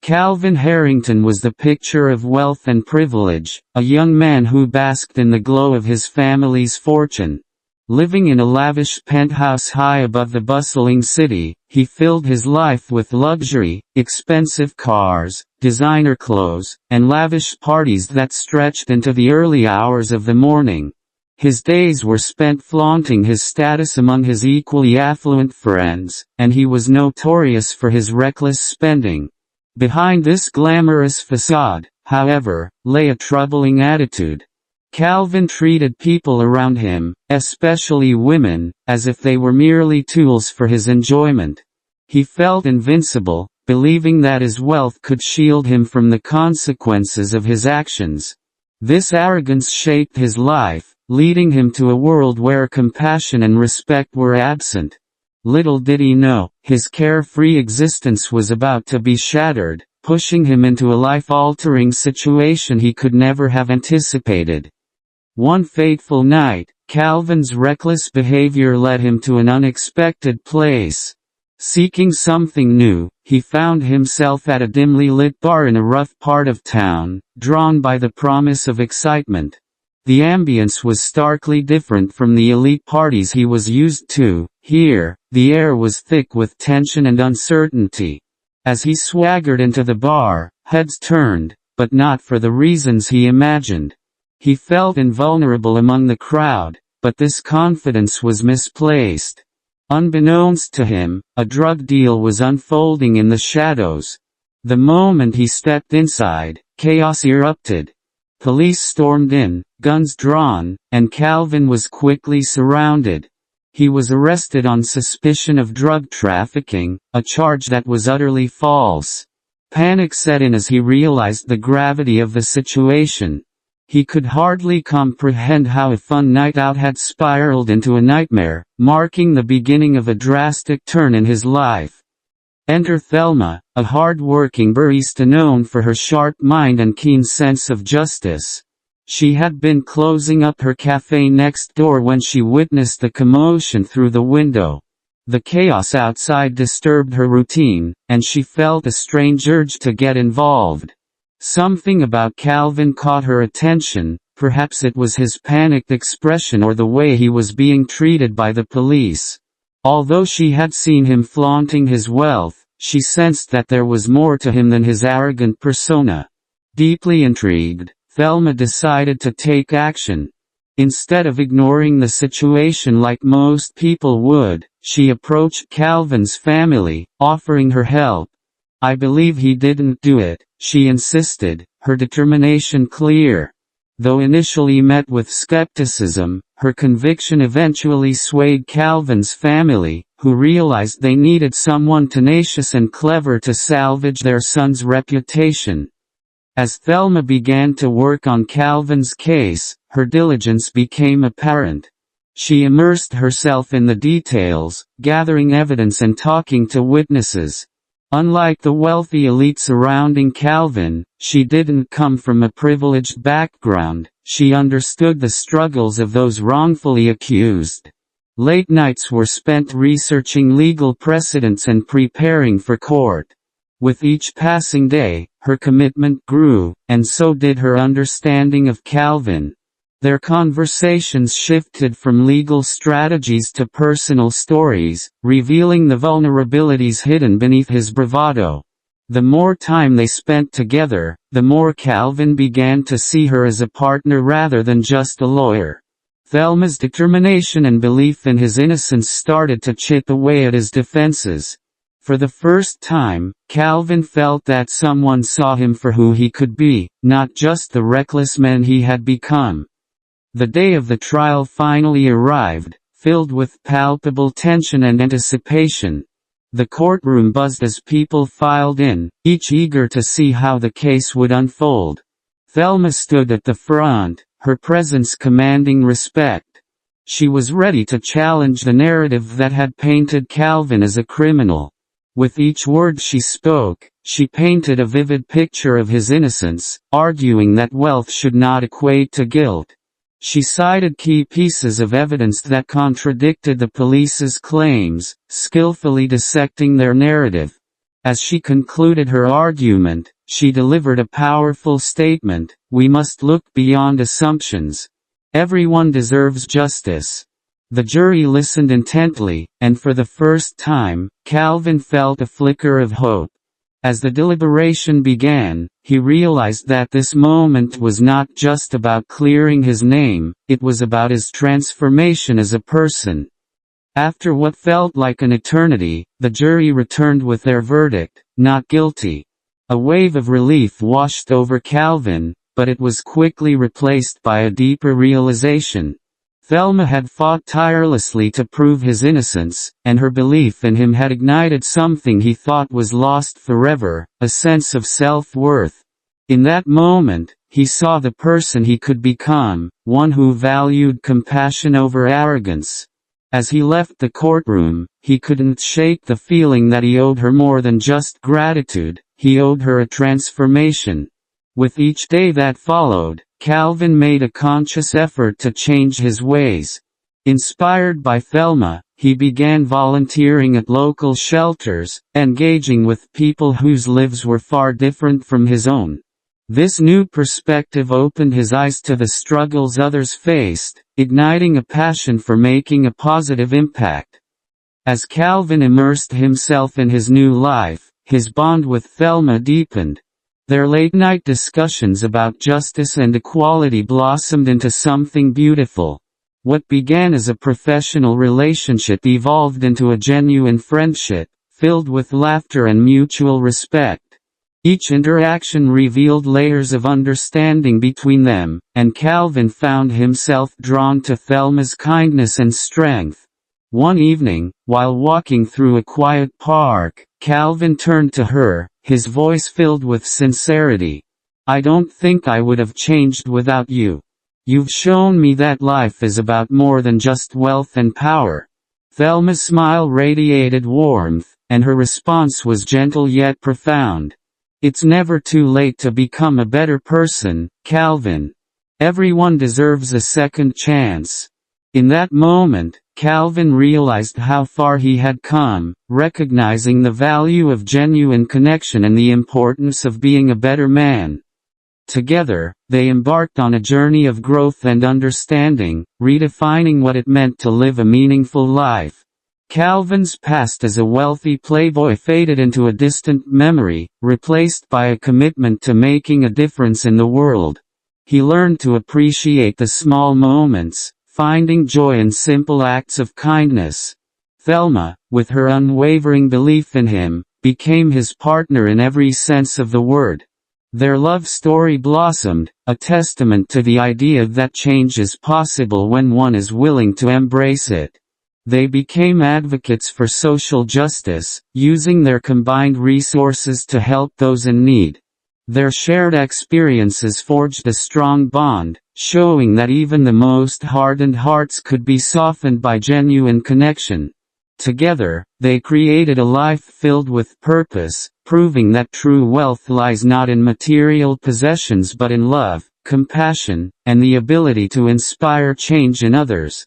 Calvin Harrington was the picture of wealth and privilege, a young man who basked in the glow of his family's fortune. Living in a lavish penthouse high above the bustling city, he filled his life with luxury, expensive cars, designer clothes, and lavish parties that stretched into the early hours of the morning. His days were spent flaunting his status among his equally affluent friends, and he was notorious for his reckless spending. Behind this glamorous facade, however, lay a troubling attitude. Calvin treated people around him, especially women, as if they were merely tools for his enjoyment. He felt invincible, believing that his wealth could shield him from the consequences of his actions. This arrogance shaped his life, leading him to a world where compassion and respect were absent. Little did he know, his carefree existence was about to be shattered, pushing him into a life-altering situation he could never have anticipated. One fateful night, Calvin's reckless behavior led him to an unexpected place. Seeking something new, he found himself at a dimly lit bar in a rough part of town, drawn by the promise of excitement. The ambience was starkly different from the elite parties he was used to. Here, the air was thick with tension and uncertainty. As he swaggered into the bar, heads turned, but not for the reasons he imagined. He felt invulnerable among the crowd, but this confidence was misplaced. Unbeknownst to him, a drug deal was unfolding in the shadows. The moment he stepped inside, chaos erupted. Police stormed in, guns drawn, and Calvin was quickly surrounded. He was arrested on suspicion of drug trafficking, a charge that was utterly false. Panic set in as he realized the gravity of the situation. He could hardly comprehend how a fun night out had spiraled into a nightmare, marking the beginning of a drastic turn in his life. Enter Thelma, a hard-working barista known for her sharp mind and keen sense of justice. She had been closing up her cafe next door when she witnessed the commotion through the window. The chaos outside disturbed her routine, and she felt a strange urge to get involved. Something about Calvin caught her attention, perhaps it was his panicked expression or the way he was being treated by the police. Although she had seen him flaunting his wealth, she sensed that there was more to him than his arrogant persona. Deeply intrigued, Thelma decided to take action. Instead of ignoring the situation like most people would, she approached Calvin's family, offering her help. "I believe he didn't do it," she insisted, her determination clear. Though initially met with skepticism, her conviction eventually swayed Calvin's family, who realized they needed someone tenacious and clever to salvage their son's reputation. As Thelma began to work on Calvin's case, her diligence became apparent. She immersed herself in the details, gathering evidence and talking to witnesses. Unlike the wealthy elite surrounding Calvin, she didn't come from a privileged background. She understood the struggles of those wrongfully accused. Late nights were spent researching legal precedents and preparing for court. With each passing day, her commitment grew, and so did her understanding of Calvin. Their conversations shifted from legal strategies to personal stories, revealing the vulnerabilities hidden beneath his bravado. The more time they spent together, the more Calvin began to see her as a partner rather than just a lawyer. Thelma's determination and belief in his innocence started to chip away at his defenses. For the first time, Calvin felt that someone saw him for who he could be, not just the reckless man he had become. The day of the trial finally arrived, filled with palpable tension and anticipation. The courtroom buzzed as people filed in, each eager to see how the case would unfold. Thelma stood at the front, her presence commanding respect. She was ready to challenge the narrative that had painted Calvin as a criminal. With each word she spoke, she painted a vivid picture of his innocence, arguing that wealth should not equate to guilt. She cited key pieces of evidence that contradicted the police's claims, skillfully dissecting their narrative. As she concluded her argument, she delivered a powerful statement: "We must look beyond assumptions. Everyone deserves justice." The jury listened intently, and for the first time, Calvin felt a flicker of hope. As the deliberation began, he realized that this moment was not just about clearing his name, it was about his transformation as a person. After what felt like an eternity, the jury returned with their verdict: "Not guilty." A wave of relief washed over Calvin, but it was quickly replaced by a deeper realization. Thelma had fought tirelessly to prove his innocence, and her belief in him had ignited something he thought was lost forever: a sense of self-worth. In that moment, he saw the person he could become, one who valued compassion over arrogance. As he left the courtroom, he couldn't shake the feeling that he owed her more than just gratitude, he owed her a transformation. With each day that followed, Calvin made a conscious effort to change his ways. Inspired by Thelma, he began volunteering at local shelters, engaging with people whose lives were far different from his own. This new perspective opened his eyes to the struggles others faced, igniting a passion for making a positive impact. As Calvin immersed himself in his new life, his bond with Thelma deepened. Their late-night discussions about justice and equality blossomed into something beautiful. What began as a professional relationship evolved into a genuine friendship, filled with laughter and mutual respect. Each interaction revealed layers of understanding between them, and Calvin found himself drawn to Thelma's kindness and strength. One evening, while walking through a quiet park, Calvin turned to her, his voice filled with sincerity. "I don't think I would have changed without you. You've shown me that life is about more than just wealth and power." Thelma's smile radiated warmth, and her response was gentle yet profound. "It's never too late to become a better person, Calvin. Everyone deserves a second chance." In that moment, Calvin realized how far he had come, recognizing the value of genuine connection and the importance of being a better man. Together, they embarked on a journey of growth and understanding, redefining what it meant to live a meaningful life. Calvin's past as a wealthy playboy faded into a distant memory, replaced by a commitment to making a difference in the world. He learned to appreciate the small moments, finding joy in simple acts of kindness. Thelma, with her unwavering belief in him, became his partner in every sense of the word. Their love story blossomed, a testament to the idea that change is possible when one is willing to embrace it. They became advocates for social justice, using their combined resources to help those in need. Their shared experiences forged a strong bond, showing that even the most hardened hearts could be softened by genuine connection. Together, they created a life filled with purpose, proving that true wealth lies not in material possessions but in love, compassion, and the ability to inspire change in others.